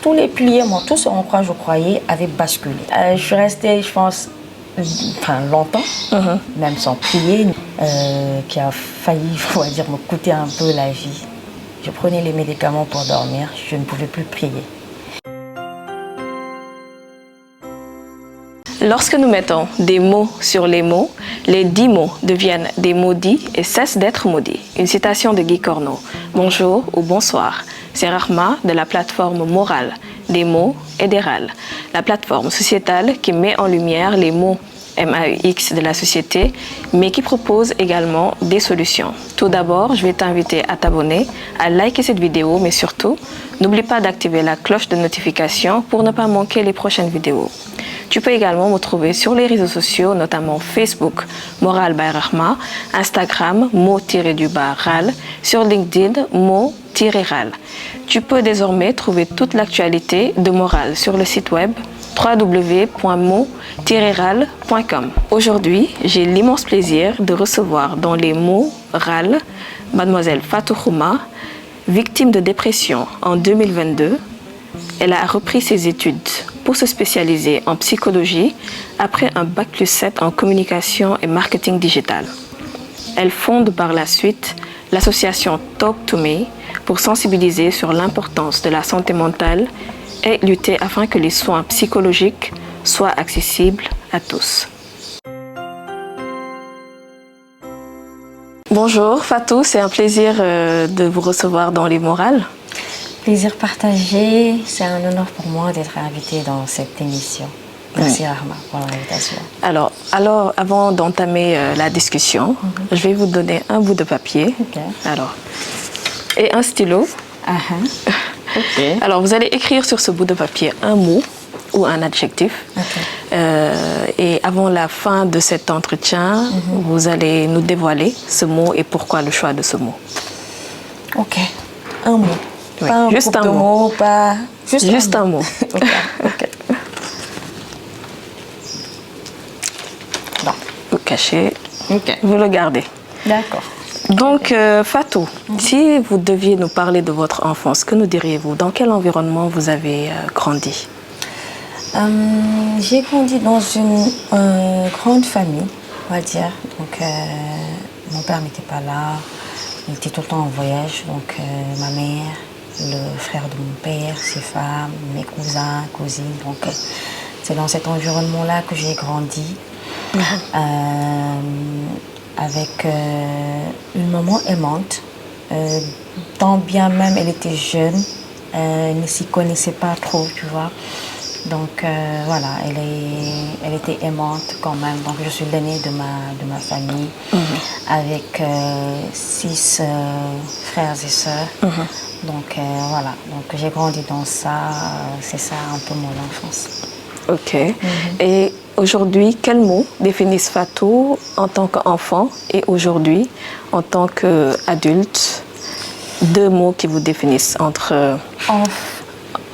Tous les piliers, moi, tout ce en quoi je croyais avait basculé. Je suis restée, je pense, longtemps, même sans prier, qui a failli, on va dire, me coûter un peu la vie. Je prenais les médicaments pour dormir, je ne pouvais plus prier. Lorsque nous mettons des mots sur les mots, les 10 mots deviennent des maudits et cessent d'être maudits. Une citation de Guy Corneau. Bonjour ou bonsoir. C'est Rahma de la plateforme Morale, des mots et des râles. La plateforme sociétale qui met en lumière les mots MAUX de la société, mais qui propose également des solutions. Tout d'abord, je vais t'inviter à t'abonner, à liker cette vidéo, mais surtout, n'oublie pas d'activer la cloche de notification pour ne pas manquer les prochaines vidéos. Tu peux également me trouver sur les réseaux sociaux, notamment Facebook, Morale by Rahma, Instagram, mot-ral, sur LinkedIn, mot-ral. Tu peux désormais trouver toute l'actualité de Morale sur le site web www.mot-ral.com. Aujourd'hui, j'ai l'immense plaisir de recevoir dans les mots RAL, mademoiselle Fatou Khouma, victime de dépression en 2022. Elle a repris ses études pour se spécialiser en psychologie après un bac+7 en communication et marketing digital. Elle fonde par la suite l'association Talk to Me pour sensibiliser sur l'importance de la santé mentale et lutter afin que les soins psychologiques soient accessibles à tous. Bonjour Fatou, c'est un plaisir de vous recevoir dans Les Morales. Plaisir partagé, c'est un honneur pour moi d'être invitée dans cette émission. Merci Rahma pour l'invitation. Alors, avant d'entamer la discussion, je vais vous donner un bout de papier. Alors, et un stylo. Alors, vous allez écrire sur ce bout de papier un mot ou un adjectif. Et avant la fin de cet entretien, vous allez nous dévoiler ce mot et pourquoi le choix de ce mot. Ok, un mot. Oui, pas juste un mot. Pas... Juste un mot. Ok. Bon. Vous cachez, vous le gardez. D'accord. Donc, Fatou, si vous deviez nous parler de votre enfance, que nous diriez-vous? Dans quel environnement vous avez grandi? J'ai grandi dans une grande famille, on va dire. Donc, mon père n'était pas là, il était tout le temps en voyage. Donc, ma mère, le frère de mon père, ses femmes, mes cousins, cousines. Donc, c'est dans cet environnement-là que j'ai grandi. Avec une maman aimante, tant bien même elle était jeune, elle ne s'y connaissait pas trop, tu vois. Donc voilà, elle était aimante quand même. Donc je suis l'aînée de ma famille, avec 6 frères et sœurs. Donc voilà, donc j'ai grandi dans ça, c'est ça un peu mon enfance. Ok. Et aujourd'hui, quels mots définissent Fatou en tant qu'enfant et aujourd'hui en tant qu'adulte? 2 mots qui vous définissent entre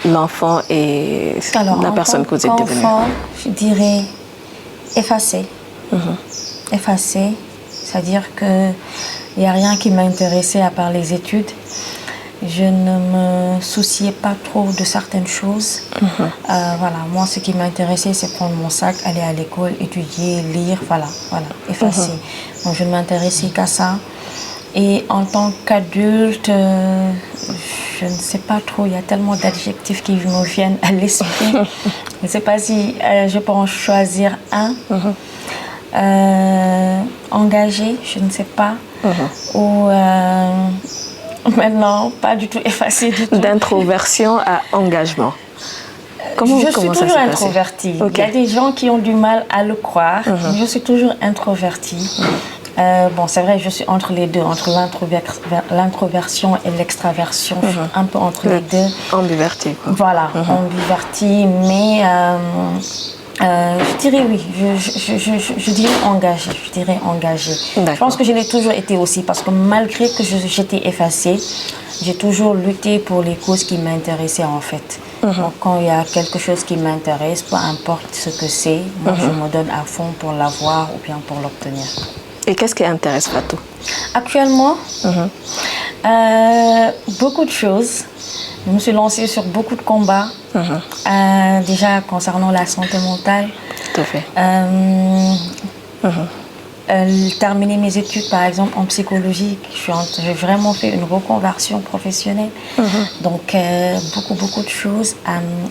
l'enfant et la personne que vous êtes devenue. Enfant, je dirais effacé. Effacé, c'est-à-dire qu'il n'y a rien qui m'intéressait à part les études. Je ne me souciais pas trop de certaines choses. Voilà, moi, ce qui m'intéressait, c'est prendre mon sac, aller à l'école, étudier, lire, voilà, effacé. Donc, je ne m'intéressais qu'à ça. Et en tant qu'adulte, je ne sais pas trop, il y a tellement d'adjectifs qui me viennent à l'esprit. Je ne sais pas si je peux en choisir un. Engagé, je ne sais pas. Ou maintenant, pas du tout effacé du tout. D'introversion à engagement. Je suis toujours introvertie. Il y a des gens qui ont du mal à le croire. Je suis toujours introvertie. Bon, c'est vrai, je suis entre les deux, entre l'introversion et l'extraversion. Je suis un peu entre les deux. Ambivertie. Voilà, ambivertie, mais je dirais oui, je dirais engagée. Je pense que je l'ai toujours été aussi, parce que malgré que j'étais effacée, j'ai toujours lutté pour les causes qui m'intéressaient en fait. Donc quand il y a quelque chose qui m'intéresse, peu importe ce que c'est, moi je me donne à fond pour l'avoir ou bien pour l'obtenir. Et qu'est-ce qui intéresse Fatou? Actuellement, beaucoup de choses. Je me suis lancée sur beaucoup de combats, déjà concernant la santé mentale. Tout à fait. Terminer mes études, par exemple, en psychologie. J'ai vraiment fait une reconversion professionnelle. Donc, beaucoup de choses.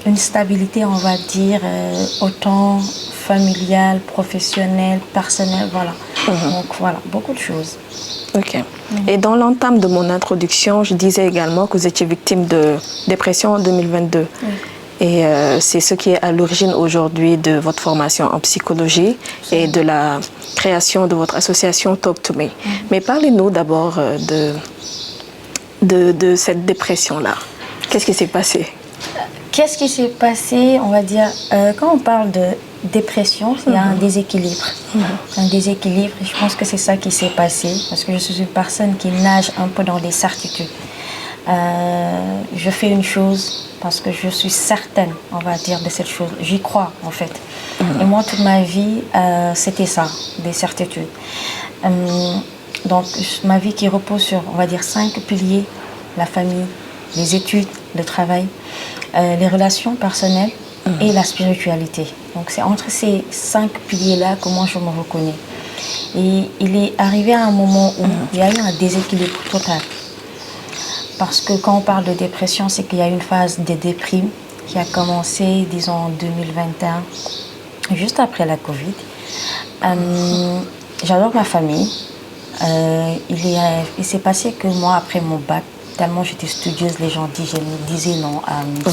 Une stabilité, on va dire, autant familiale, professionnelle, personnelle, voilà. Donc, voilà, beaucoup de choses. Ok. Et dans l'entame de mon introduction, je disais également que vous étiez victime de dépression en 2022. Oui. Et c'est ce qui est à l'origine aujourd'hui de votre formation en psychologie et de la création de votre association Talk to Me. Mais parlez-nous d'abord de cette dépression-là. Qu'est-ce qui s'est passé? Qu'est-ce qui s'est passé? On va dire, quand on parle de dépression, il y a un déséquilibre. Un déséquilibre, et je pense que c'est ça qui s'est passé, parce que je suis une personne qui nage un peu dans les certitudes. Je fais une chose parce que je suis certaine, on va dire, de cette chose. J'y crois, en fait. Et moi, toute ma vie, c'était ça, des certitudes. Donc, ma vie qui repose sur, on va dire, 5 piliers: la famille, les études, le travail, les relations personnelles et la spiritualité. Donc, c'est entre ces 5 piliers-là que moi, je me reconnais. Et il est arrivé à un moment où il y a eu un déséquilibre total. Parce que quand on parle de dépression, c'est qu'il y a une phase de déprime qui a commencé, disons, en 2021, juste après la Covid. J'adore ma famille. Il s'est passé que moi, après mon bac, tellement j'étais studieuse, les gens disaient non,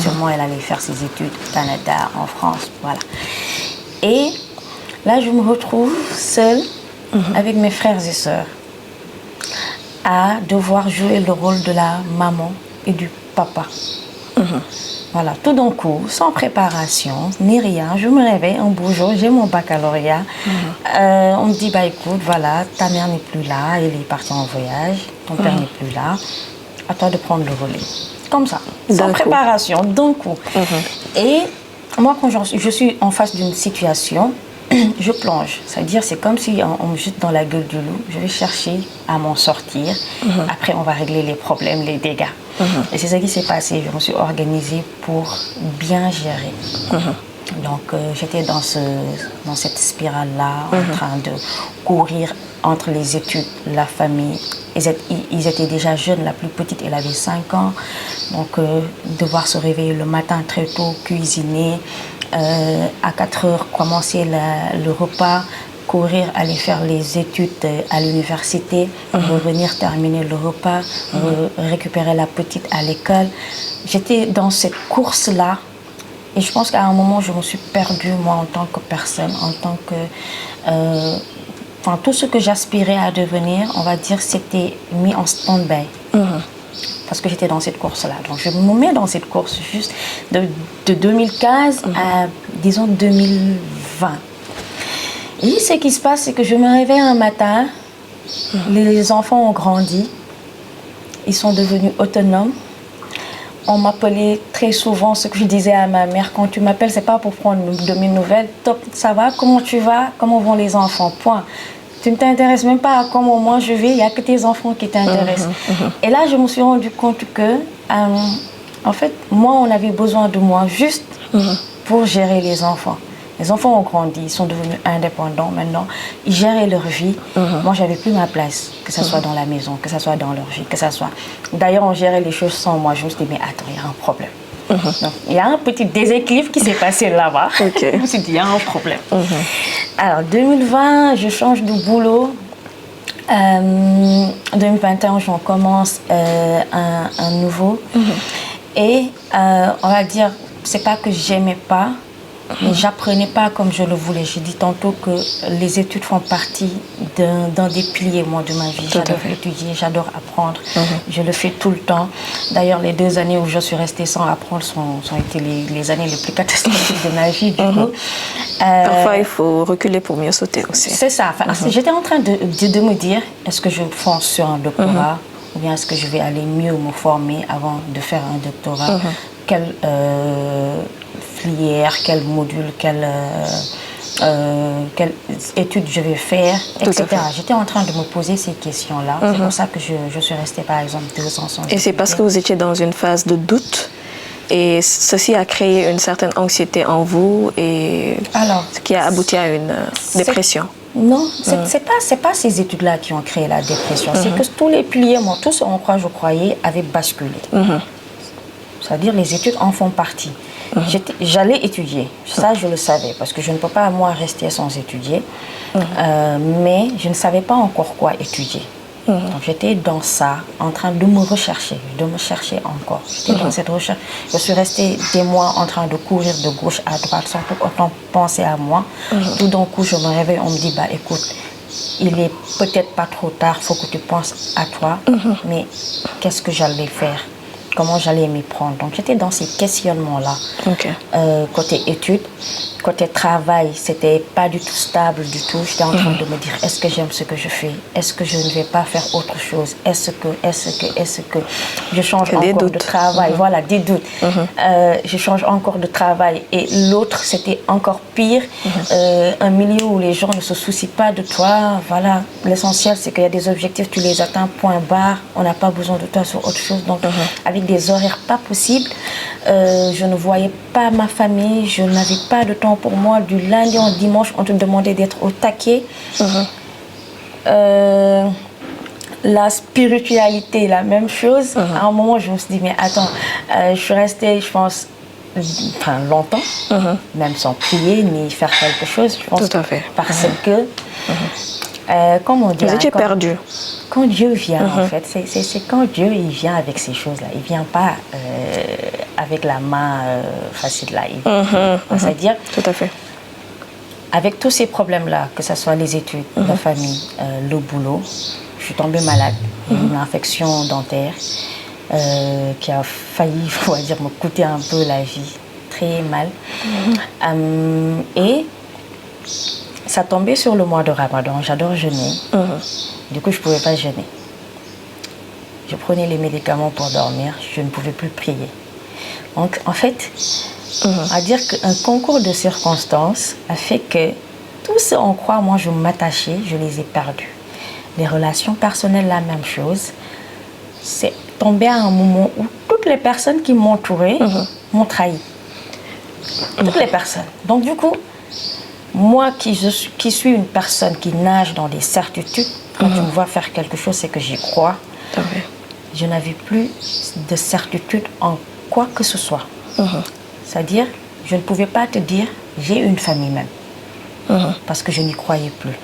sûrement elle allait faire ses études au Canada, en France, voilà. Et là, je me retrouve seule avec mes frères et sœurs, à devoir jouer le rôle de la maman et du papa. Voilà, tout d'un coup, sans préparation, ni rien, je me réveille un beau jour, j'ai mon baccalauréat. On me dit, bah écoute, voilà, ta mère n'est plus là, elle est partie en voyage, ton père n'est plus là, à toi de prendre le relais. Comme ça, sans préparation, d'un coup. Et moi, quand je suis en face d'une situation, je plonge. C'est-à-dire, c'est comme si on me jette dans la gueule du loup. Je vais chercher à m'en sortir. Après, on va régler les problèmes, les dégâts. Et c'est ça qui s'est passé. Je me suis organisée pour bien gérer. Donc, j'étais dans cette spirale-là, en train de courir entre les études, la famille. Ils étaient déjà jeunes. La plus petite, elle avait 5 ans. Donc, devoir se réveiller le matin très tôt, cuisiner. À 4 heures, commencer le repas, courir, aller faire les études à l'université, revenir terminer le repas, récupérer la petite à l'école. J'étais dans cette course-là et je pense qu'à un moment, je me suis perdue, moi, en tant que personne, en tant que... tout ce que j'aspirais à devenir, on va dire, c'était mis en stand-by. Parce que j'étais dans cette course-là. Donc, je me mets dans cette course juste de 2015 à, disons, 2020. Et ce qui se passe, c'est que je me réveille un matin, les enfants ont grandi, ils sont devenus autonomes. On m'appelait très souvent, ce que je disais à ma mère, quand tu m'appelles, c'est pas pour prendre de mes nouvelles. Top, ça va, comment tu vas, comment vont les enfants, point. Tu ne t'intéresses même pas à comment moi je vais, il n'y a que tes enfants qui t'intéressent. Et là, je me suis rendu compte que, en fait, moi, on avait besoin de moi juste pour gérer les enfants. Les enfants ont grandi, ils sont devenus indépendants maintenant, ils géraient leur vie. Moi, j'avais plus ma place, que ce soit dans la maison, que ce soit dans leur vie, que ce soit... D'ailleurs, on gérait les choses sans moi. Je me suis dit, mais attends, il y a un problème. Donc, il y a un petit déséquilibre qui s'est passé là-bas. Je me suis dit, il y a un problème. Alors, 2020, je change de boulot. 2021, j'en commence un nouveau. Et on va dire, c'est pas que j'aimais pas, mais j'apprenais pas comme je le voulais. J'ai dit tantôt que les études font partie d'un des piliers, moi, de ma vie. J'adore étudier, j'adore apprendre. Je le fais tout le temps. D'ailleurs, les 2 années où je suis restée sans apprendre sont été les années les plus catastrophiques de ma vie. Du coup, parfois, il faut reculer pour mieux sauter aussi. C'est ça. J'étais en train de me dire, est-ce que je fonce sur un doctorat ou bien est-ce que je vais aller mieux me former avant de faire un doctorat? Quelle filière, quel module, quelle étude je vais faire, etc. J'étais en train de me poser ces questions-là. C'est pour ça que je suis restée, par exemple, 2 ans sans Et c'est parce que vous étiez dans une phase de doute Et ceci a créé une certaine anxiété en vous et ce qui a abouti à une dépression. Non, c'est pas ces études-là qui ont créé la dépression. C'est que tous les piliers, tout ce en quoi je croyais, avait basculé. C'est-à-dire les études en font partie. J'allais étudier, ça je le savais, parce que je ne peux pas moi rester sans étudier. Mais je ne savais pas encore quoi étudier. Donc j'étais dans ça, en train de me rechercher, encore. J'étais dans cette recherche. Je suis restée des mois en train de courir de gauche à droite sans pour autant penser à moi. Tout d'un coup, je me réveille, on me dit, bah écoute, il est peut-être pas trop tard, il faut que tu penses à toi. Mais qu'est-ce que j'allais faire? Comment j'allais m'y prendre? Donc j'étais dans ces questionnements-là. Côté études, côté travail, c'était pas du tout stable du tout. J'étais en train de me dire, est-ce que j'aime ce que je fais? Est-ce que je ne vais pas faire autre chose? Est-ce que je change encore de travail? Voilà, des doutes. Je change encore de travail. Et l'autre, c'était encore pire. Un milieu où les gens ne se soucient pas de toi. Voilà, l'essentiel, c'est qu'il y a des objectifs, tu les atteins, point barre. On n'a pas besoin de toi sur autre chose. Donc, avec des horaires pas possibles, je ne voyais pas ma famille, je n'avais pas de temps pour moi. Du lundi au dimanche, on te demandait d'être au taquet. La spiritualité, la même chose. À un moment, je me suis dit, mais attends, je suis restée, je pense, longtemps, même sans prier ni faire quelque chose. Je pense. Tout à fait. Parce que, comment dire, vous étiez perdu. Quand Dieu vient, en fait, c'est quand Dieu il vient avec ces choses-là. Il ne vient pas avec la main facile là. C'est-à-dire, tout à fait. Avec tous ces problèmes-là, que ce soit les études, la famille, le boulot, je suis tombée malade. Une infection dentaire qui a failli, on va dire, me coûter un peu la vie, très mal. Et ça tombait sur le mois de Ramadan. J'adore jeûner. Du coup, je ne pouvais pas jeûner. Je prenais les médicaments pour dormir. Je ne pouvais plus prier. Donc, en fait, à dire qu'un concours de circonstances a fait que tout ce en quoi moi je m'attachais, je les ai perdus. Les relations personnelles, la même chose. C'est tombé à un moment où toutes les personnes qui m'entouraient m'ont trahi. Toutes les personnes. Donc, du coup, moi qui suis une personne qui nage dans des certitudes, quand tu me vois faire quelque chose, c'est que j'y crois. Je n'avais plus de certitude en quoi que ce soit. C'est-à-dire, je ne pouvais pas te dire, j'ai une famille même. Parce que je n'y croyais plus.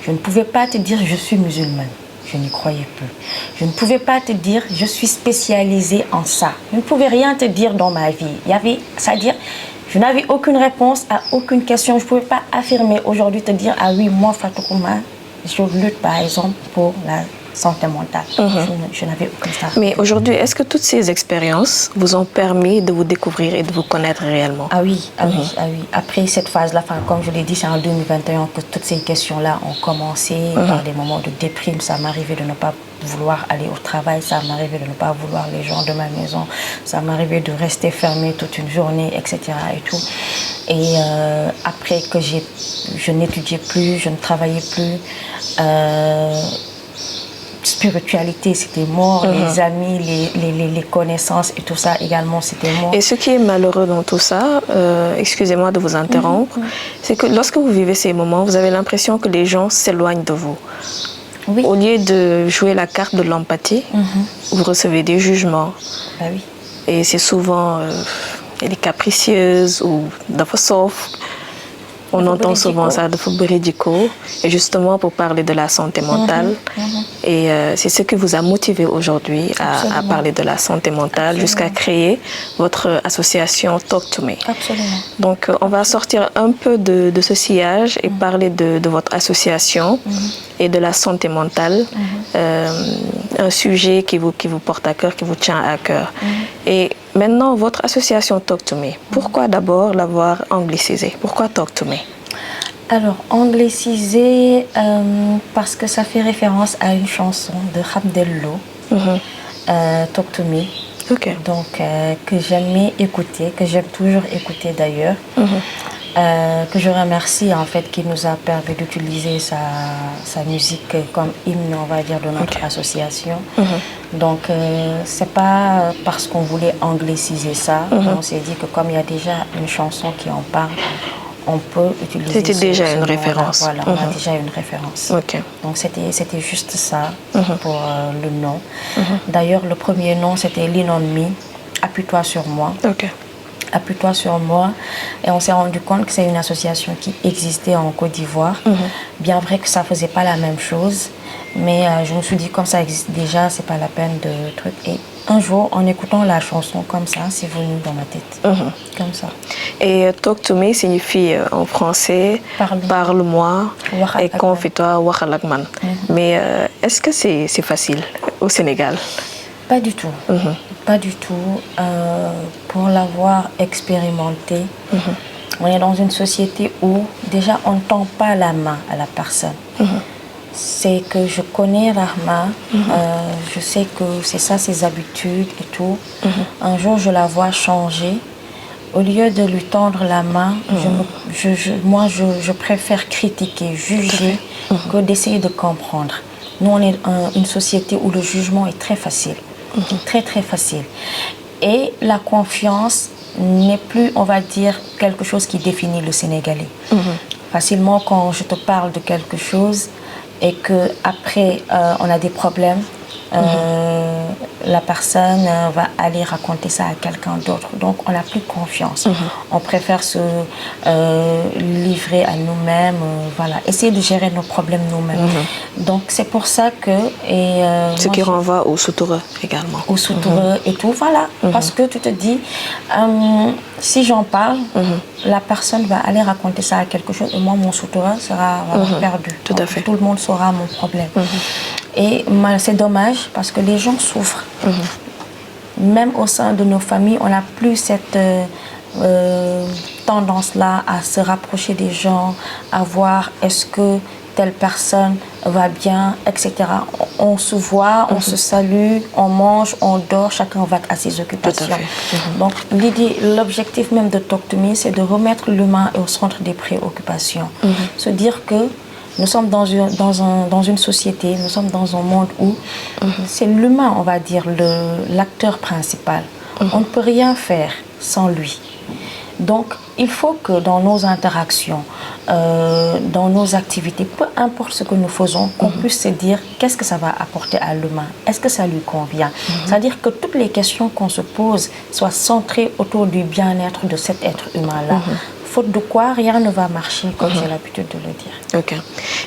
Je ne pouvais pas te dire, je suis musulmane. Je n'y croyais plus. Je ne pouvais pas te dire, je suis spécialisée en ça. Je ne pouvais rien te dire dans ma vie. C'est-à-dire, je n'avais aucune réponse à aucune question. Je ne pouvais pas affirmer aujourd'hui, te dire, ah oui, moi, Fatou Kouma, je lutte par exemple pour la santé mentale. Je n'avais aucun ça. Mais aujourd'hui, est-ce que toutes ces expériences vous ont permis de vous découvrir et de vous connaître réellement? Ah oui. Après cette phase-là, comme je l'ai dit, c'est en 2021 que toutes ces questions-là ont commencé. Par des moments de déprime, ça m'arrivait de ne pas vouloir aller au travail, ça m'arrivait de ne pas vouloir les gens de ma maison, ça m'arrivait de rester fermée toute une journée, etc. et tout. Et après que je n'étudiais plus, je ne travaillais plus, spiritualité, c'était mort, les amis, les connaissances et tout ça également, c'était mort. Et ce qui est malheureux dans tout ça, excusez-moi de vous interrompre, c'est que lorsque vous vivez ces moments, vous avez l'impression que les gens s'éloignent de vous. Oui. Au lieu de jouer la carte de l'empathie, vous recevez des jugements. Bah oui. Et c'est souvent les capricieuses ou d'affaires. On entend souvent ça de Fubridiko, et justement pour parler de la santé mentale. Et c'est ce qui vous a motivé aujourd'hui à parler de la santé mentale jusqu'à créer votre association Talk to Me. Absolument. Donc on va sortir un peu de ce sillage et parler de votre association et de la santé mentale. Un sujet qui vous porte à cœur, qui vous tient à cœur. Et maintenant, votre association Talk to Me, pourquoi d'abord l'avoir anglicisée? Pourquoi Talk to Me? Alors, anglicisé, parce que ça fait référence à une chanson de Hamdello, Talk to Me. Donc, que j'aimais écouter, que j'aime toujours écouter d'ailleurs. Que je remercie en fait qui nous a permis d'utiliser sa musique comme hymne, on va dire, de notre association. Donc, c'est pas parce qu'on voulait angliciser ça. On s'est dit que comme il y a déjà une chanson qui en parle, on peut utiliser. C'était déjà une référence. Voilà, on a déjà une référence. Ok. Donc, c'était juste ça pour le nom. D'ailleurs, le premier nom, c'était Lean on Me, appuie-toi sur moi. Ok. Appuie-toi sur moi. Et on s'est rendu compte que c'est une association qui existait en Côte d'Ivoire. Bien vrai que ça ne faisait pas la même chose, mais je me suis dit, comme ça existe déjà, c'est pas la peine de truc. Et un jour, en écoutant la chanson comme ça, c'est venu dans ma tête. Comme ça. Et Talk to Me signifie en français parle-moi et confie-toi Wakhalakman. Mais est-ce que c'est facile au Sénégal? Pas du tout. Pas du tout. Pour l'avoir expérimenté, on est dans une société où déjà on ne tend pas la main à la personne. C'est que je connais Rahma, je sais que c'est ça ses habitudes et tout. Un jour, je la vois changer. Au lieu de lui tendre la main, je préfère critiquer, juger, que d'essayer de comprendre. Nous, on est une société où le jugement est très facile. Très, très facile. Et la confiance n'est plus, on va dire, quelque chose qui définit le Sénégalais. Facilement, quand je te parle de quelque chose et qu'après, on a des problèmes, la personne va aller raconter ça à quelqu'un d'autre. Donc, on n'a plus confiance. On préfère se livrer à nous-mêmes, voilà, essayer de gérer nos problèmes nous-mêmes. Donc, c'est pour ça que... Ce qui renvoie au soutoureux également. Au soutoureux et tout, voilà. Parce que tu te dis, si j'en parle, la personne va aller raconter ça à quelque chose et moi, mon soutoureux sera perdu. Tout à fait. Tout le monde saura mon problème. Et c'est dommage parce que les gens souffrent. Même au sein de nos familles, on n'a plus cette tendance-là à se rapprocher des gens, à voir est-ce que telle personne va bien, etc. On se voit, on se salue, on mange, on dort, chacun va à ses occupations. Donc l'objectif même de Talk to Me, c'est de remettre l'humain au centre des préoccupations. Se dire que nous sommes dans une société, nous sommes dans un monde où c'est l'humain, on va dire, l'acteur principal. On ne peut rien faire sans lui. Donc, il faut que dans nos interactions, dans nos activités, peu importe ce que nous faisons, qu'on puisse se dire qu'est-ce que ça va apporter à l'humain, est-ce que ça lui convient. C'est-à-dire que toutes les questions qu'on se pose soient centrées autour du bien-être de cet être humain-là. Faute de quoi, rien ne va marcher, comme j'ai l'habitude de le dire. Ok.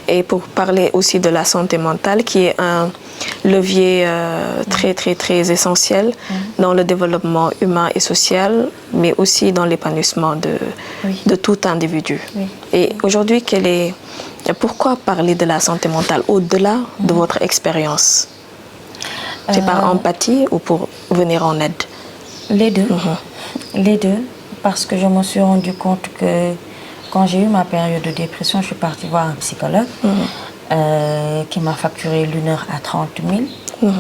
Et pour parler aussi de la santé mentale, qui est un levier très, très, très essentiel dans le développement humain et social, mais aussi dans l'épanouissement de tout individu. Et aujourd'hui, pourquoi parler de la santé mentale au-delà de votre expérience? C'est par empathie ou pour venir en aide? Les deux. Les deux. Parce que je me suis rendu compte que quand j'ai eu ma période de dépression, je suis partie voir un psychologue qui m'a facturé l'une heure à 30 000.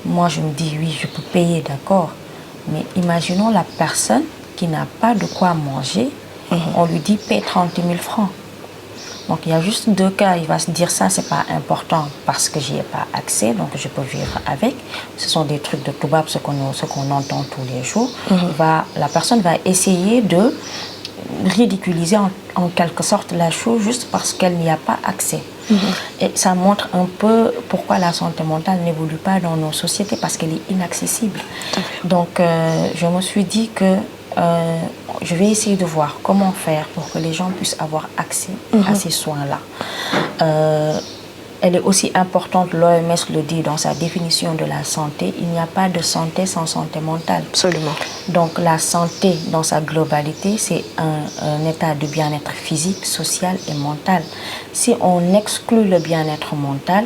Moi, je me dis, oui, je peux payer, d'accord. Mais imaginons la personne qui n'a pas de quoi manger. On lui dit, paye 30 000 francs. Donc, il y a juste deux cas. Il va se dire, ça, c'est pas important parce que j'y ai pas accès, donc je peux vivre avec. Ce sont des trucs de toubab, ce qu'on entend tous les jours. La personne va essayer de ridiculiser en quelque sorte la chose juste parce qu'elle n'y a pas accès. Et ça montre un peu pourquoi la santé mentale n'évolue pas dans nos sociétés, parce qu'elle est inaccessible. Donc, je me suis dit que je vais essayer de voir comment faire pour que les gens puissent avoir accès à ces soins-là. Elle est aussi importante, l'OMS le dit dans sa définition de la santé, il n'y a pas de santé sans santé mentale. Absolument. Donc la santé dans sa globalité, c'est un état de bien-être physique, social et mental. Si on exclut le bien-être mental,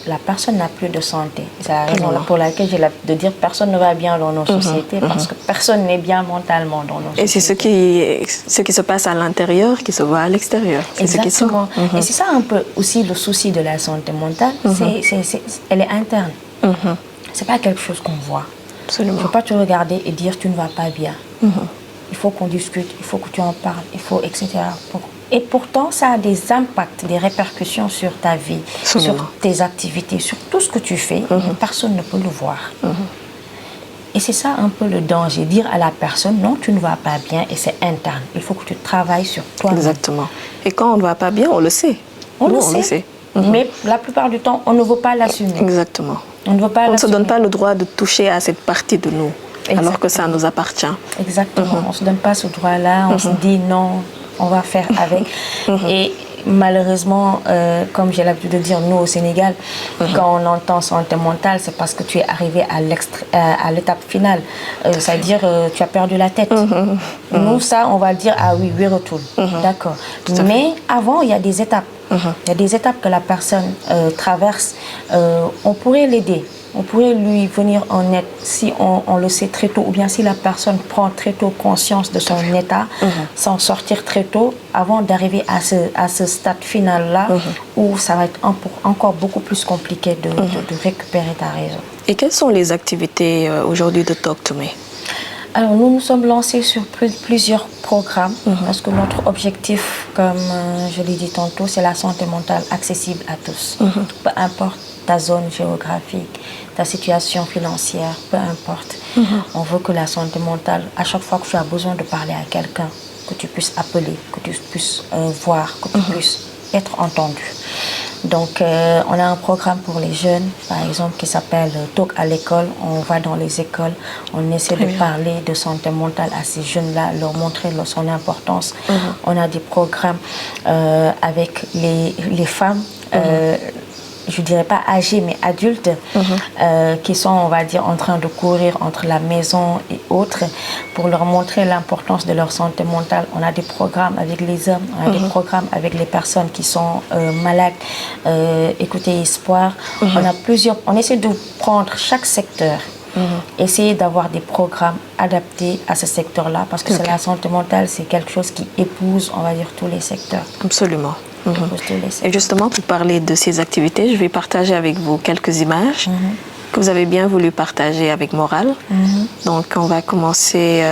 la personne n'a plus de santé. C'est la raison pour laquelle j'ai l'habitude de dire que personne ne va bien dans nos sociétés, parce que personne n'est bien mentalement dans nos sociétés. Et c'est ce qui se passe à l'intérieur qui se voit à l'extérieur. Exactement. Et c'est ça un peu aussi le souci de la santé mentale, elle est interne. C'est pas quelque chose qu'on voit. Absolument. Il ne faut pas te regarder et dire tu ne vas pas bien. Il faut qu'on discute, il faut que tu en parles, il faut, etc. Et pourtant, ça a des impacts, des répercussions sur ta vie, Absolument. sur tes activités, sur tout ce que tu fais, mais personne ne peut le voir. Et c'est ça un peu le danger, dire à la personne, non, tu ne vas pas bien et c'est interne. Il faut que tu travailles sur toi. Exactement. Et quand on ne va pas bien, on le sait. On le sait. Mais la plupart du temps, on ne veut pas l'assumer. Exactement. On ne veut pas On ne se l'assumer. donne pas le droit de toucher à cette partie de nous, alors que ça nous appartient. Exactement. On ne se donne pas ce droit-là. On se dit non, on va faire avec. Et malheureusement, comme j'ai l'habitude de dire, nous au Sénégal, quand on entend santé mentale, c'est parce que tu es arrivé à l'étape finale. C'est-à-dire, tu as perdu la tête. Nous, ça, on va dire, ah oui, retourne. D'accord. Mais avant, il y a des étapes. Il y a des étapes que la personne traverse. On pourrait l'aider. On pourrait lui venir en aide si on le sait très tôt, ou bien si la personne prend très tôt conscience de son état, s'en sortir très tôt, avant d'arriver à ce stade final-là, où ça va être encore beaucoup plus compliqué de récupérer ta raison. Et quelles sont les activités aujourd'hui de Talk to Me? Alors, nous nous sommes lancés sur plusieurs programmes, parce que notre objectif, comme je l'ai dit tantôt, c'est la santé mentale accessible à tous. Peu importe ta zone géographique, ta situation financière, peu importe. On veut que la santé mentale, à chaque fois que tu as besoin de parler à quelqu'un, que tu puisses appeler, que tu puisses voir, que tu puisses être entendu. Donc, on a un programme pour les jeunes, par exemple, qui s'appelle Talk à l'école. On va dans les écoles, on essaie de parler de santé mentale à ces jeunes-là, leur montrer son importance. On a des programmes avec les femmes, je ne dirais pas âgées, mais adultes, qui sont, on va dire, en train de courir entre la maison et autres, pour leur montrer l'importance de leur santé mentale. On a des programmes avec les hommes, on a des programmes avec les personnes qui sont malades. Écoutez Espoir, on essaie de prendre chaque secteur, essayer d'avoir des programmes adaptés à ce secteur-là, parce que la santé mentale, c'est quelque chose qui épouse, on va dire, tous les secteurs. Absolument. Et justement, pour parler de ces activités, je vais partager avec vous quelques images que vous avez bien voulu partager avec Morale. Donc, on va commencer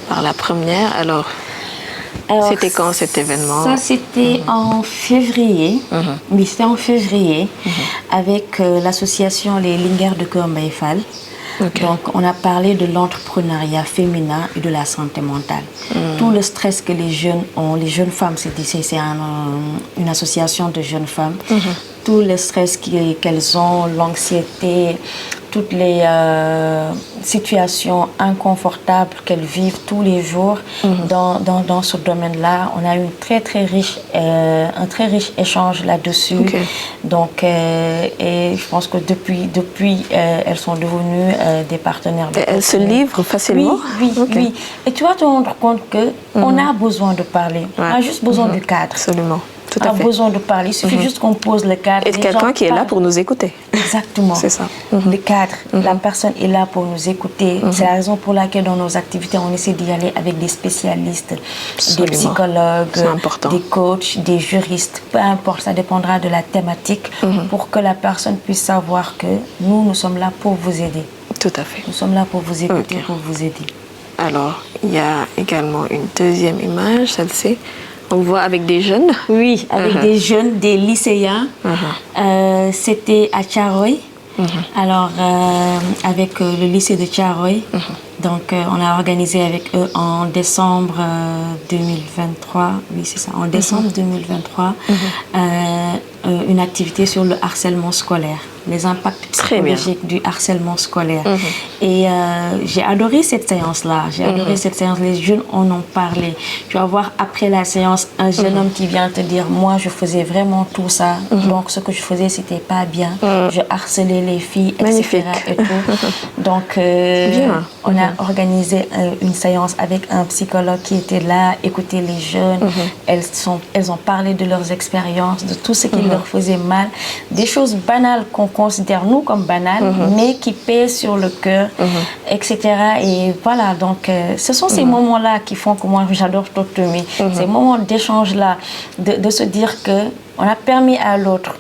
par la première. Alors, c'était quand cet événement? Ça, c'était en février. Oui, c'était en février, avec l'association Les Lingères de Kër Mbaye Fall. Donc, on a parlé de l'entrepreneuriat féminin et de la santé mentale. Tout le stress que les jeunes ont, les jeunes femmes, c'est une association de jeunes femmes. Tout le stress qu'elles ont, l'anxiété, toutes les situations inconfortables qu'elles vivent tous les jours dans ce domaine-là. On a eu un très riche échange là-dessus. Donc, et je pense que depuis elles sont devenues des partenaires. Elles se livrent facilement? Oui. Et tu vas te rendre compte qu'on a besoin de parler. On a juste besoin du cadre. Absolument. Tout on à a fait. besoin de parler. Il suffit juste qu'on pose le cadre. Et quelqu'un qui est là pour nous écouter. Exactement. C'est ça. Le cadre. La personne est là pour nous écouter. C'est la raison pour laquelle dans nos activités, on essaie d'y aller avec des spécialistes, des psychologues, des coachs, des juristes. Peu importe, ça dépendra de la thématique pour que la personne puisse savoir que nous sommes là pour vous aider. Tout à fait. Nous sommes là pour vous écouter, pour vous aider. Alors, il y a également une deuxième image, celle-ci. On voit avec des jeunes. Oui, avec des jeunes, des lycéens. C'était à Thiaroye. Alors, avec le lycée de Thiaroye. Donc, on a organisé avec eux en décembre 2023. Oui, c'est ça, en décembre 2023, une activité sur le harcèlement scolaire, les impacts psychologiques du harcèlement scolaire. Et j'ai adoré cette séance-là. J'ai adoré cette séance. Les jeunes en ont parlé. Tu vas voir après la séance un jeune homme qui vient te dire, moi, je faisais vraiment tout ça. Donc, ce que je faisais, c'était pas bien. Je harcelais les filles, etc. Et tout. Donc, on a organisé une séance avec un psychologue qui était là, écouter les jeunes. Elles ont parlé de leurs expériences, de tout ce qui leur faisait mal. Des choses banales qu'on considère, nous, comme banales, mais qui pèsent sur le cœur, etc. Et voilà, donc, ce sont ces moments-là qui font que moi, j'adore Talk to Me. Ces moments d'échange-là, de se dire qu'on a permis à l'autre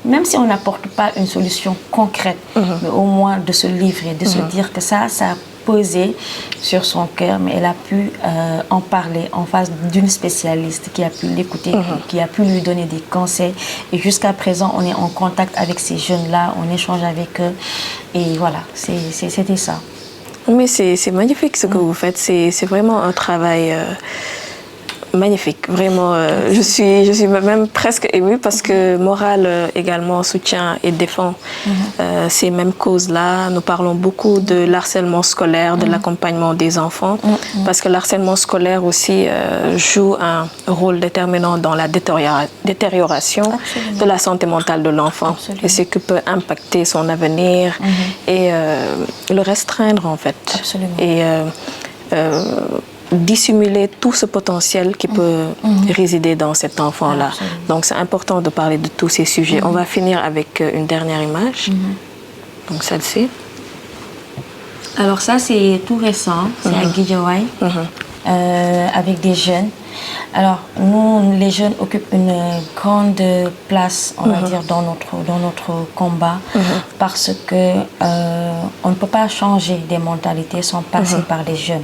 même si on n'apporte pas une solution concrète, mais au moins de se livrer, de se dire que ça posé sur son cœur, mais elle a pu en parler en face d'une spécialiste qui a pu l'écouter, qui a pu lui donner des conseils. Et jusqu'à présent, on est en contact avec ces jeunes-là, on échange avec eux. Et voilà, c'était ça. Mais c'est magnifique ce que vous faites. C'est vraiment un travail magnifique. Vraiment, je suis même presque émue parce que Morale également soutient et défend ces mêmes causes-là. Nous parlons beaucoup de l'harcèlement scolaire, de l'accompagnement des enfants, parce que l'harcèlement scolaire aussi joue un rôle déterminant dans la détérioration de la santé mentale de l'enfant et ce que peut impacter son avenir et le restreindre en fait. Absolument. Et dissimuler tout ce potentiel qui peut résider dans cet enfant-là. Donc c'est important de parler de tous ces sujets. On va finir avec une dernière image. Donc celle-ci. Alors ça c'est tout récent, c'est à Guédiawaye, avec des jeunes. Alors nous, les jeunes occupent une grande place, on va dire, dans notre combat, parce que on ne peut pas changer des mentalités sans passer par les jeunes.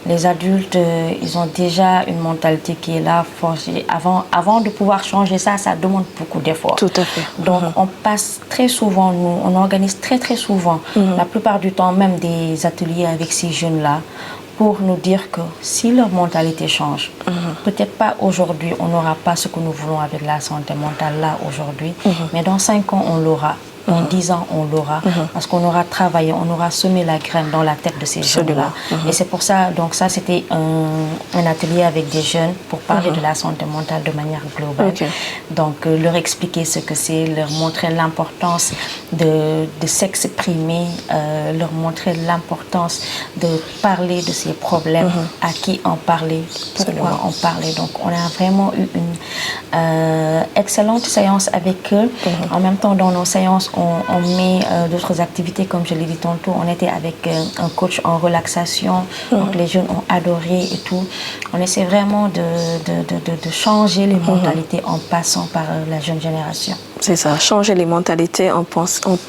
Les adultes, ils ont déjà une mentalité qui est là, forgée. Avant de pouvoir changer ça, ça demande beaucoup d'efforts. Tout à fait. Donc on passe très souvent, on organise très souvent, la plupart du temps même des ateliers avec ces jeunes-là, pour nous dire que si leur mentalité change, peut-être pas aujourd'hui, on n'aura pas ce que nous voulons avec la santé mentale là aujourd'hui, mais dans 5 ans, on l'aura. Dans 10 ans, on l'aura, parce qu'on aura travaillé, on aura semé la graine dans la tête de ces jeunes-là. Et c'est pour ça, donc ça, c'était un atelier avec des jeunes pour parler de la santé mentale de manière globale. Donc, leur expliquer ce que c'est, leur montrer l'importance de s'exprimer, leur montrer l'importance de parler de ces problèmes, à qui en parler, pourquoi en parler. Donc, on a vraiment eu une excellente séance avec eux. En même temps, dans nos séances, on met d'autres activités, comme je l'ai dit tantôt. On était avec un coach en relaxation, donc les jeunes ont adoré et tout. On essaie vraiment de changer les mentalités en passant par la jeune génération. C'est ça, changer les mentalités en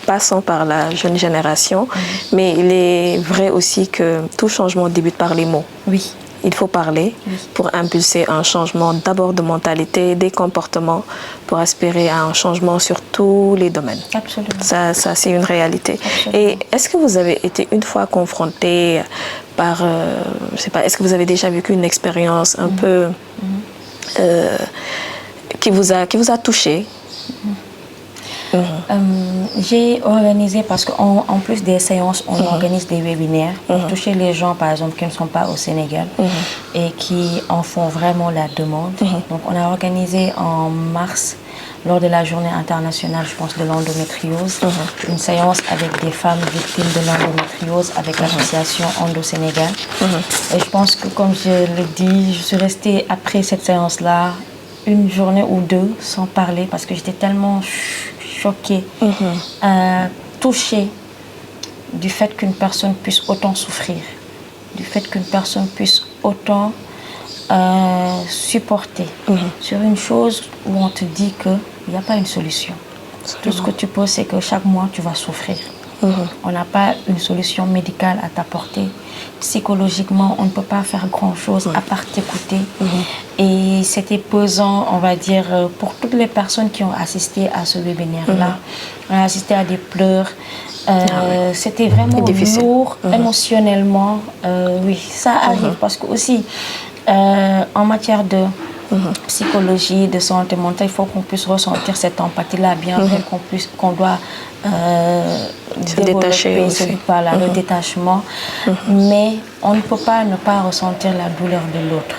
passant par la jeune génération. Mais il est vrai aussi que tout changement débute par les mots. Oui. Il faut parler pour impulser un changement d'abord de mentalité, des comportements, pour aspirer à un changement sur tous les domaines. Absolument. Ça c'est une réalité. Absolument. Et est-ce que vous avez été une fois confronté par, je sais pas, est-ce que vous avez déjà vécu une expérience un peu qui vous a touché? J'ai organisé, parce qu'en plus des séances, on organise des webinaires pour toucher les gens, par exemple, qui ne sont pas au Sénégal et qui en font vraiment la demande. Donc, on a organisé en mars, lors de la journée internationale, je pense, de l'endométriose, une séance avec des femmes victimes de l'endométriose avec l'association Endo-Sénégal. Et je pense que, comme je le dis, je suis restée après cette séance-là une journée ou deux sans parler, parce que j'étais tellement choquée, touchée du fait qu'une personne puisse autant souffrir, du fait qu'une personne puisse autant supporter sur une chose où on te dit qu'il n'y a pas une solution. Tout ce que tu peux, c'est que chaque mois, tu vas souffrir. On n'a pas une solution médicale à t'apporter. Psychologiquement, on ne peut pas faire grand-chose à part t'écouter. Et c'était pesant, on va dire, pour toutes les personnes qui ont assisté à ce webinaire-là. On a assisté à des pleurs. C'était vraiment lourd émotionnellement. Oui, ça arrive parce que aussi, en matière de psychologie, de santé mentale, il faut qu'on puisse ressentir cette empathie-là, bien vrai qu'on doit détacher aussi. Le détachement, mais on ne peut pas ne pas ressentir la douleur de l'autre.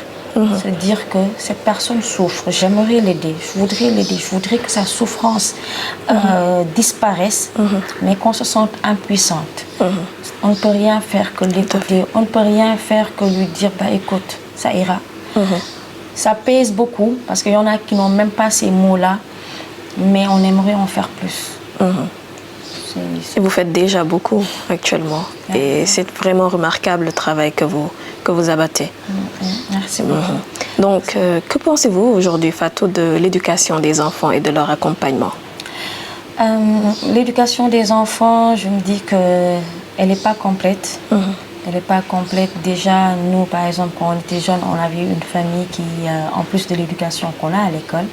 Se dire que cette personne souffre, j'aimerais l'aider, je voudrais l'aider, je voudrais que sa souffrance disparaisse, mais qu'on se sente impuissante. On ne peut rien faire que l'écouter, on ne peut rien faire que lui dire, bah écoute, ça ira. Ça pèse beaucoup, parce qu'il y en a qui n'ont même pas ces mots-là, mais on aimerait en faire plus. Et vous faites déjà beaucoup actuellement. Et c'est vraiment remarquable le travail que vous abattez. Merci beaucoup. Donc, que pensez-vous aujourd'hui, Fatou, de l'éducation des enfants et de leur accompagnement? L'éducation des enfants, je me dis qu'elle n'est pas complète. Elle n'est pas complète. Déjà, nous, par exemple, quand on était jeunes, on avait une famille qui, en plus de l'éducation qu'on a à l'école,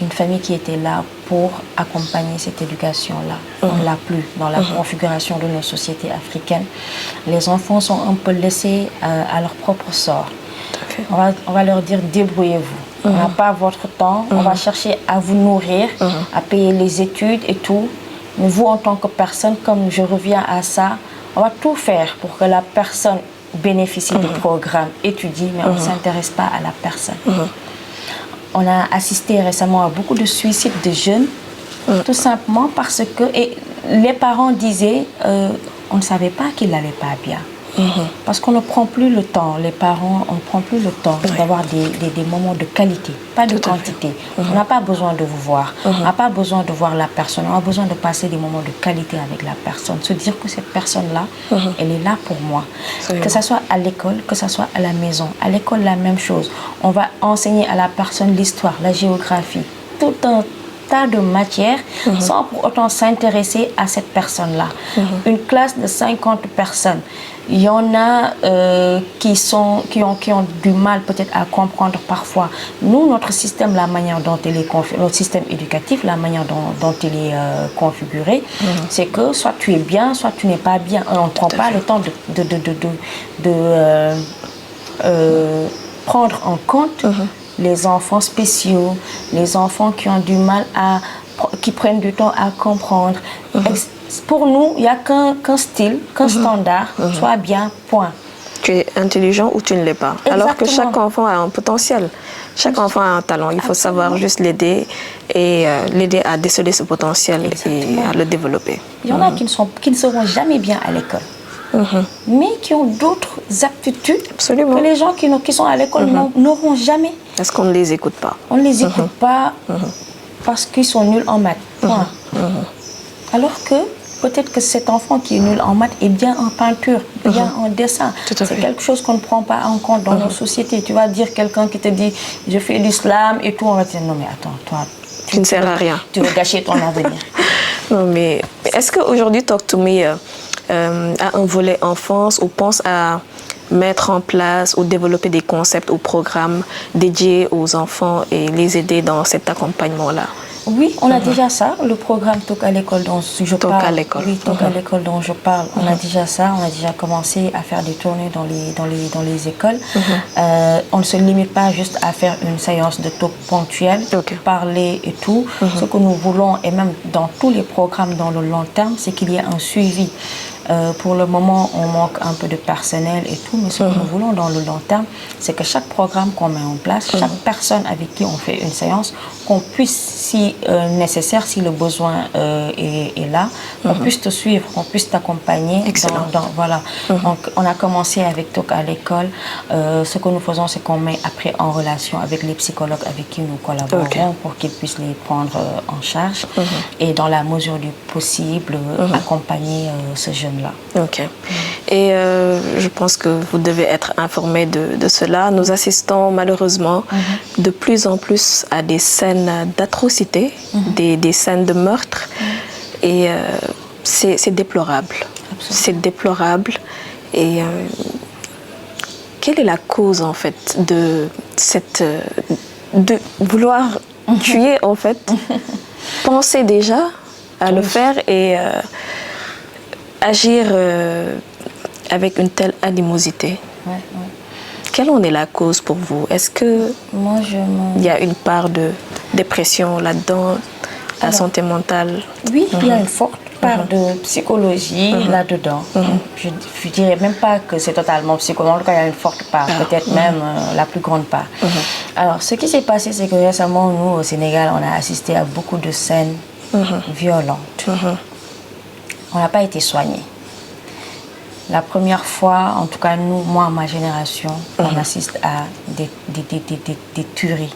une famille qui était là pour accompagner cette éducation-là. On ne l'a plus dans la configuration de nos sociétés africaines. Les enfants sont un peu laissés à leur propre sort. On va leur dire, débrouillez-vous. On n'a pas votre temps. On va chercher à vous nourrir, à payer les études et tout. Mais vous, en tant que personne, comme je reviens à ça, on va tout faire pour que la personne bénéficie du programme, étudie, mais on ne s'intéresse pas à la personne. On a assisté récemment à beaucoup de suicides de jeunes, tout simplement parce que les parents disaient on ne savait pas qu'il n'allait pas bien. Parce qu'on ne prend plus le temps, les parents, on ne prend plus le temps d'avoir des moments de qualité, pas de quantité. On n'a pas besoin de vous voir, on n'a pas besoin de voir la personne, on a besoin de passer des moments de qualité avec la personne, se dire que cette personne-là, elle est là pour moi. Que ce soit à l'école, que ce soit à la maison. À l'école, la même chose. On va enseigner à la personne l'histoire, la géographie, tout un tas de matières sans pour autant s'intéresser à cette personne-là. Une classe de 50 personnes, il y en a qui ont du mal peut-être à comprendre parfois. Nous, notre système, la manière dont il est notre système éducatif, la manière dont il est configuré, c'est que soit tu es bien, soit tu n'es pas bien. On ne prend pas le temps de prendre en compte les enfants spéciaux, les enfants qui ont du mal qui prennent du temps à comprendre. Pour nous, il n'y a qu'un style, qu'un standard, sois bien, point. Tu es intelligent ou tu ne l'es pas. Exactement. Alors que chaque enfant a un potentiel. Chaque enfant a un talent. Il faut savoir juste l'aider et l'aider à déceler ce potentiel et à le développer. Il y en a qui ne seront jamais bien à l'école. Mais qui ont d'autres aptitudes que les gens qui sont à l'école n'auront jamais. Parce qu'on ne les écoute pas. On ne les écoute pas parce qu'ils sont nuls en maths. Point. Alors que peut-être que cet enfant qui est nul en maths est bien en peinture, bien en dessin. C'est quelque chose qu'on ne prend pas en compte dans nos sociétés. Tu vas dire quelqu'un qui te dit « je fais l'islam » et tout, on va te dire « non mais attends, toi, tu ne sers à rien. Tu veux gâcher ton avenir. » Non mais est-ce qu'aujourd'hui Talk to Me a un volet enfance ou pense à mettre en place ou développer des concepts ou programmes dédiés aux enfants et les aider dans cet accompagnement-là? Oui, on a déjà ça, le programme Talk à l'école dont je parle. Talk à l'école. Oui, Talk à l'école dont je parle. On a déjà ça, on a déjà commencé à faire des tournées dans les écoles. On ne se limite pas juste à faire une séance de talk ponctuelle, parler et tout. Ce que nous voulons, et même dans tous les programmes dans le long terme, c'est qu'il y ait un suivi. Pour le moment, on manque un peu de personnel et tout, mais ce que nous voulons dans le long terme, c'est que chaque programme qu'on met en place, chaque personne avec qui on fait une séance, qu'on puisse, si nécessaire, si le besoin est là, qu'on puisse te suivre, qu'on puisse t'accompagner. Voilà. Donc, on a commencé avec Talk à l'école. Ce que nous faisons, c'est qu'on met après en relation avec les psychologues avec qui nous collaborons pour qu'ils puissent les prendre en charge et dans la mesure du possible, accompagner ce jeune là. Ok. Et je pense que vous devez être informé de cela. Nous assistons malheureusement de plus en plus à des scènes d'atrocité, des scènes de meurtre. Et c'est déplorable. C'est déplorable. Et quelle est la cause en fait de vouloir tuer en fait? Penser déjà à le faire et agir avec une telle animosité. Quelle en est la cause pour vous? Est-ce que il y a une part de dépression là-dedans, la santé mentale? Oui, il y a une forte part de psychologie là-dedans. Je ne dirais même pas que c'est totalement psychologique, en tout cas il y a une forte part, peut-être même la plus grande part. Alors, ce qui s'est passé, c'est que récemment, nous, au Sénégal, on a assisté à beaucoup de scènes violentes. On n'a pas été soignés. La première fois, en tout cas nous, moi, ma génération, on assiste à des tueries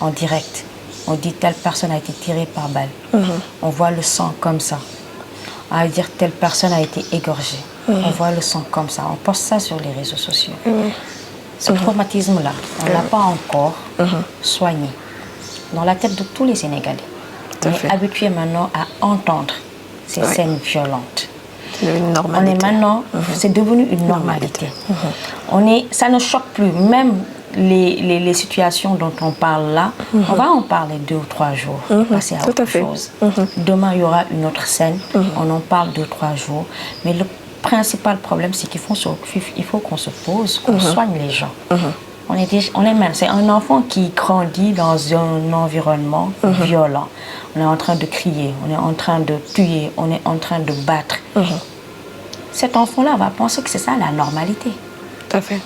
en direct. On dit telle personne a été tirée par balle. On voit le sang comme ça. On va dire telle personne a été égorgée. On voit le sang comme ça. On poste ça sur les réseaux sociaux. Ce traumatisme-là, on ne l'a pas encore soigné dans la tête de tous les Sénégalais. On est habitué maintenant à entendre ces scènes violentes. Une normalité. On est maintenant, c'est devenu une normalité. Ça ne choque plus. Même les situations dont on parle là, on va en parler 2 ou 3 jours, passer à autre chose. Demain, il y aura une autre scène, on en parle 2 ou 3 jours. Mais le principal problème, c'est qu'il faut qu'on se pose, qu'on soigne les gens. On est mal. C'est un enfant qui grandit dans un environnement violent. On est en train de crier, on est en train de tuer, on est en train de battre. Cet enfant-là va penser que c'est ça la normalité. Tout à fait.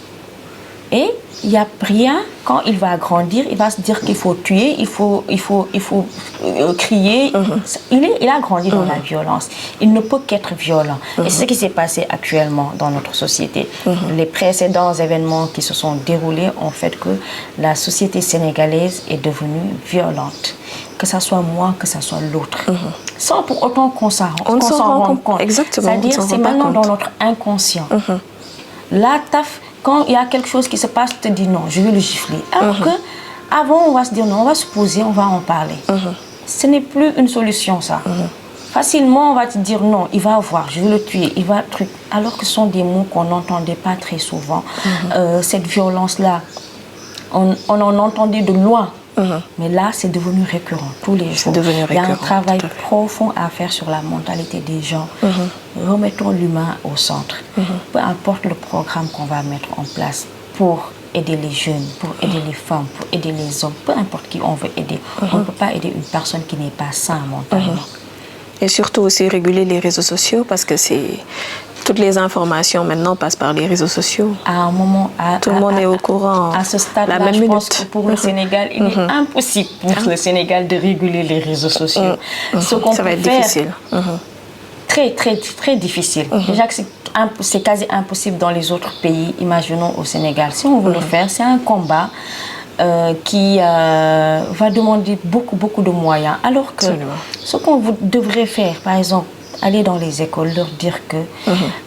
Et il n'y a rien, quand il va grandir, il va se dire qu'il faut tuer, il faut crier. Il a grandi dans la violence. Il ne peut qu'être violent. Et c'est ce qui s'est passé actuellement dans notre société. Les précédents événements qui se sont déroulés ont fait que la société sénégalaise est devenue violente. Que ça soit moi, que ça soit l'autre. Sans pour autant qu'on s'en rende compte. Exactement. C'est-à-dire, c'est maintenant dans notre inconscient. Là, quand il y a quelque chose qui se passe, tu te dis non, je vais le gifler. Alors que avant, on va se dire non, on va se poser, on va en parler. Ce n'est plus une solution, ça. Facilement, on va te dire non, il va voir, je vais le tuer, il va truc. Alors que ce sont des mots qu'on n'entendait pas très souvent. Cette violence-là, on en entendait de loin. Mais là, c'est devenu récurrent tous les jours. Il y a un travail profond à faire sur la mentalité des gens. Remettons l'humain au centre. Peu importe le programme qu'on va mettre en place pour aider les jeunes, pour aider les femmes, pour aider les hommes, peu importe qui on veut aider. On ne peut pas aider une personne qui n'est pas saine mentalement. Et surtout aussi réguler les réseaux sociaux parce que toutes les informations maintenant passent par les réseaux sociaux. À un moment, tout le monde est au courant. À ce stade-là, je pense que pour le Sénégal, il est impossible pour le Sénégal de réguler les réseaux sociaux. Ce qu'on Ça va être difficile. Très, très, très difficile. Déjà que c'est quasi impossible dans les autres pays, imaginons au Sénégal. Si on veut le faire, c'est un combat qui va demander beaucoup, beaucoup de moyens. Alors que ce qu'on devrait faire, par exemple, aller dans les écoles, leur dire que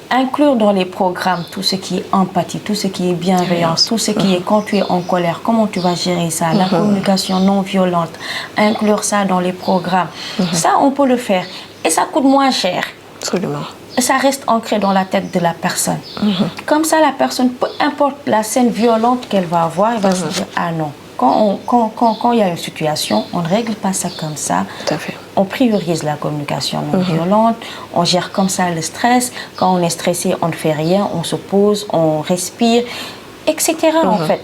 inclure dans les programmes tout ce qui est empathie, tout ce qui est bienveillance, tout ce qui est quand tu es en colère, comment tu vas gérer ça, la communication non violente, inclure ça dans les programmes. Ça, on peut le faire. Et ça coûte moins cher. Absolument. Et ça reste ancré dans la tête de la personne. Comme ça, la personne, peu importe la scène violente qu'elle va avoir, elle va se dire, ah non. Quand il y a une situation, on ne règle pas ça comme ça. Tout à fait. On priorise la communication non violente, on gère comme ça le stress. Quand on est stressé, on ne fait rien, on se pose, on respire, etc. En fait.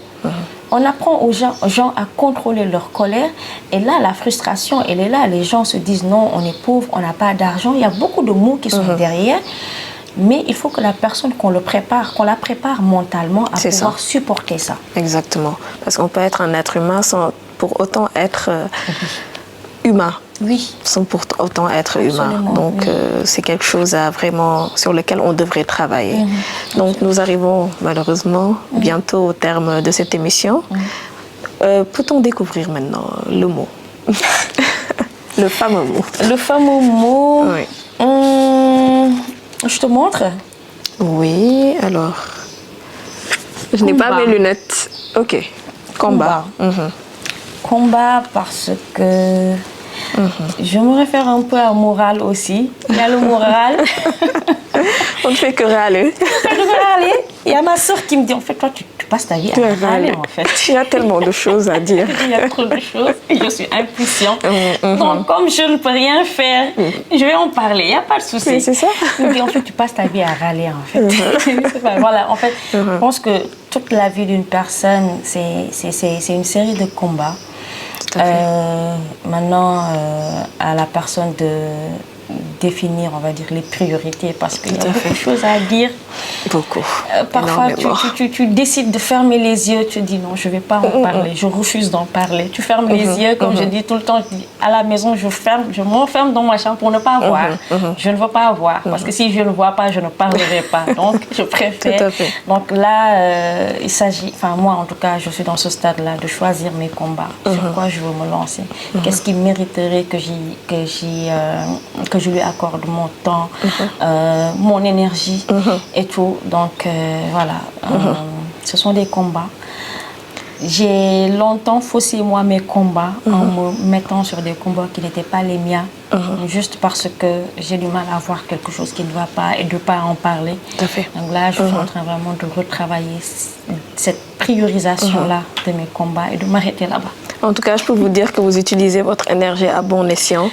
On apprend aux gens à contrôler leur colère. Et là, la frustration, elle est là. Les gens se disent non, on est pauvre, on n'a pas d'argent. Il y a beaucoup de mots qui sont derrière. Mais il faut que la personne, qu'on la prépare mentalement à pouvoir supporter ça. Exactement. Parce qu'on peut être un être humain sans pour autant être humain. Oui. Sans pour autant être humain. Donc, c'est quelque chose sur lequel on devrait travailler. Donc, nous arrivons malheureusement bientôt au terme de cette émission. Peut-on découvrir maintenant le mot le fameux mot. Le fameux mot. Oui. Je te montre. Oui, alors. Je n'ai pas mes lunettes. Ok. Combat. Combat parce que je me réfère un peu à moral aussi. Il y a le moral. On ne fait que râler. Il y a ma soeur qui me dit, en fait, toi, tu passes ta vie à râler, en fait. Il y a tellement de choses à dire. Il y a trop de choses et je suis impuissante. Donc, comme je ne peux rien faire, je vais en parler. Il n'y a pas de souci. Oui, c'est ça. Il me dit, en fait, tu passes ta vie à râler, en fait. Voilà, en fait, je pense que toute la vie d'une personne, c'est une série de combats. Maintenant, à la personne de définir, on va dire, les priorités parce qu'il y a beaucoup de choses à dire. Beaucoup. Parfois, tu décides de fermer les yeux, tu dis non, je ne vais pas en parler, je refuse d'en parler. Tu fermes les yeux, comme je dis tout le temps, je dis, à la maison, je m'enferme dans ma chambre pour ne pas voir. Je ne veux pas voir, parce que si je ne vois pas, je ne parlerai pas. Donc, je préfère. Tout à fait. Donc là, il s'agit, enfin moi en tout cas, je suis dans ce stade-là, de choisir mes combats. Sur quoi je veux me lancer. Qu'est-ce qui mériterait que je lui accorde mon temps, mon énergie et tout. Donc voilà, ce sont des combats. J'ai longtemps faussé moi mes combats en me mettant sur des combats qui n'étaient pas les miens, juste parce que j'ai du mal à voir quelque chose qui ne va pas et de ne pas en parler. Tout à fait. Donc là, je suis en train vraiment de retravailler cette priorisation-là de mes combats et de m'arrêter là-bas. En tout cas, je peux vous dire que vous utilisez votre énergie à bon escient.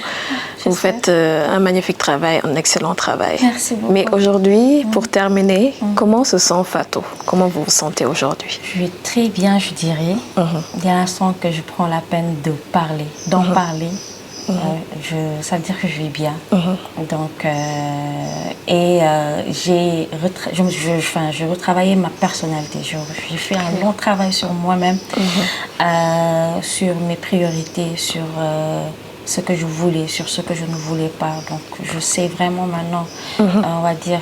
Vous faites un magnifique travail, un excellent travail. Merci beaucoup. Mais aujourd'hui, pour terminer, comment se sent Fatou? Comment vous vous sentez aujourd'hui? Je vais très bien, je dirais. Il y a un instant que je prends la peine de parler, d'en parler. Ça veut dire que je vais bien. Donc, j'ai retravaillé ma personnalité. J'ai fait un long travail sur moi-même, sur mes priorités, sur ce que je voulais, sur ce que je ne voulais pas. Donc, je sais vraiment maintenant, on va dire,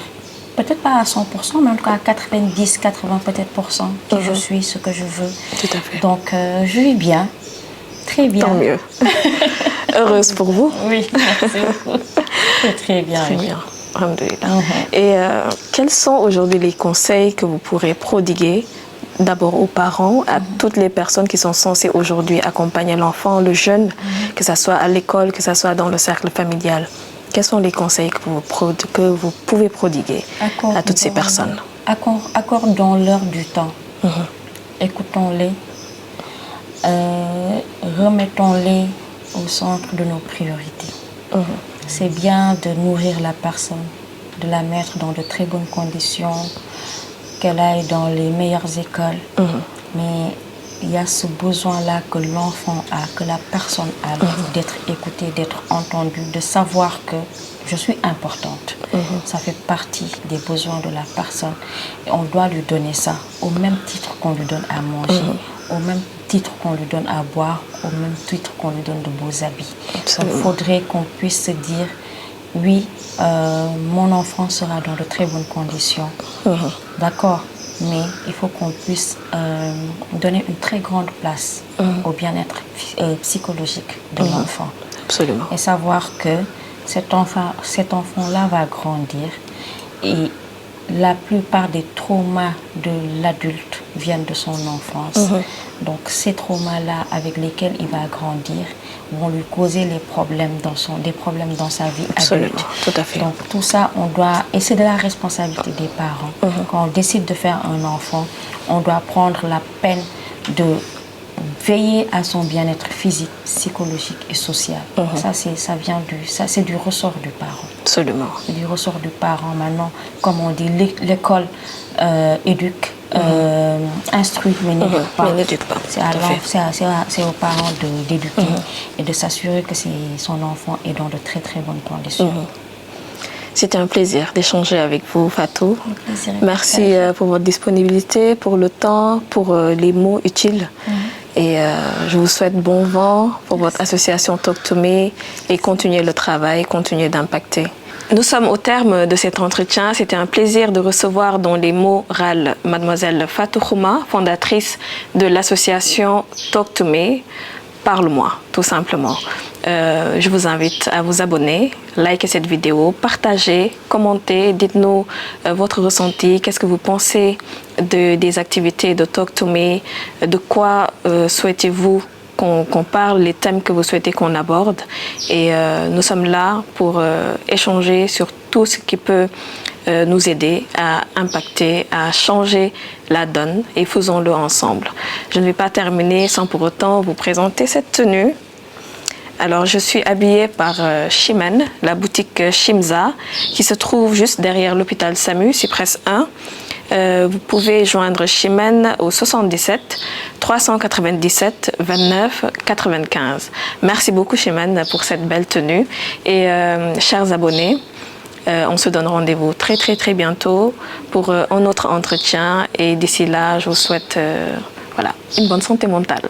peut-être pas à 100%, mais en tout cas à 90, 80 peut-être %, qui je suis, ce que je veux. Tout à fait. Donc, je vis bien, très bien. Tant mieux. Heureuse pour vous? Oui, merci beaucoup. Très bien. Très bien. Alhamdoulilah. Et quels sont aujourd'hui les conseils que vous pourrez prodiguer d'abord aux parents, à toutes les personnes qui sont censées aujourd'hui accompagner l'enfant, le jeune, que ce soit à l'école, que ce soit dans le cercle familial? Quels sont les conseils que vous pouvez prodiguer à toutes ces personnes? Accordons-leur du temps. Écoutons-les. Remettons-les au centre de nos priorités. C'est bien de nourrir la personne, de la mettre dans de très bonnes conditions, qu'elle aille dans les meilleures écoles. Mais il y a ce besoin-là que l'enfant a, que la personne a, d'être écoutée, d'être entendue, de savoir que je suis importante. Ça fait partie des besoins de la personne. Et on doit lui donner ça, au même titre qu'on lui donne à manger, au même titre qu'on lui donne à boire, au même titre qu'on lui donne de beaux habits. Il faudrait qu'on puisse se dire, oui, mon enfant sera dans de très bonnes conditions. D'accord, mais il faut qu'on puisse donner une très grande place au bien-être psychologique de l'enfant. Absolument. Et savoir que cet enfant-là va grandir et la plupart des traumas de l'adulte viennent de son enfance. Donc ces traumas-là avec lesquels il va grandir vont lui causer des problèmes dans sa vie adulte. Tout à fait. Donc tout ça, on doit, et c'est de la responsabilité des parents. Quand on décide de faire un enfant, on doit prendre la peine de veiller à son bien-être physique, psychologique et social. Ça c'est du ressort du parent. Absolument. C'est du ressort du parent maintenant. Comme on dit, l'école éduque, instruit mais n'éduque pas. C'est aux parents d'éduquer et de s'assurer que son enfant est dans de très très bonnes conditions. C'était un plaisir d'échanger avec vous, Fatou. Merci pour votre disponibilité, pour le temps, pour les mots utiles. Et je vous souhaite bon vent pour votre association Talk to Me et continuez le travail, continuez d'impacter. Nous sommes au terme de cet entretien. C'était un plaisir de recevoir dans les mots râles mademoiselle Fatou Khouma, fondatrice de l'association Talk to Me. Parle-moi, tout simplement. Je vous invite à vous abonner, liker cette vidéo, partager, commenter, dites-nous votre ressenti, qu'est-ce que vous pensez des activités de Talk to Me, de quoi souhaitez-vous qu'on parle, les thèmes que vous souhaitez qu'on aborde. Et nous sommes là pour échanger sur tout ce qui peut nous aider à impacter, à changer la donne et faisons-le ensemble. Je ne vais pas terminer sans pour autant vous présenter cette tenue. Alors, je suis habillée par Chimène, la boutique Chimza, qui se trouve juste derrière l'hôpital SAMU, Cyprès 1. Vous pouvez joindre Chimène au 77 397 29 95. Merci beaucoup Chimène pour cette belle tenue. Et chers abonnés, on se donne rendez-vous très très bientôt pour un autre entretien. Et d'ici là, je vous souhaite une bonne santé mentale.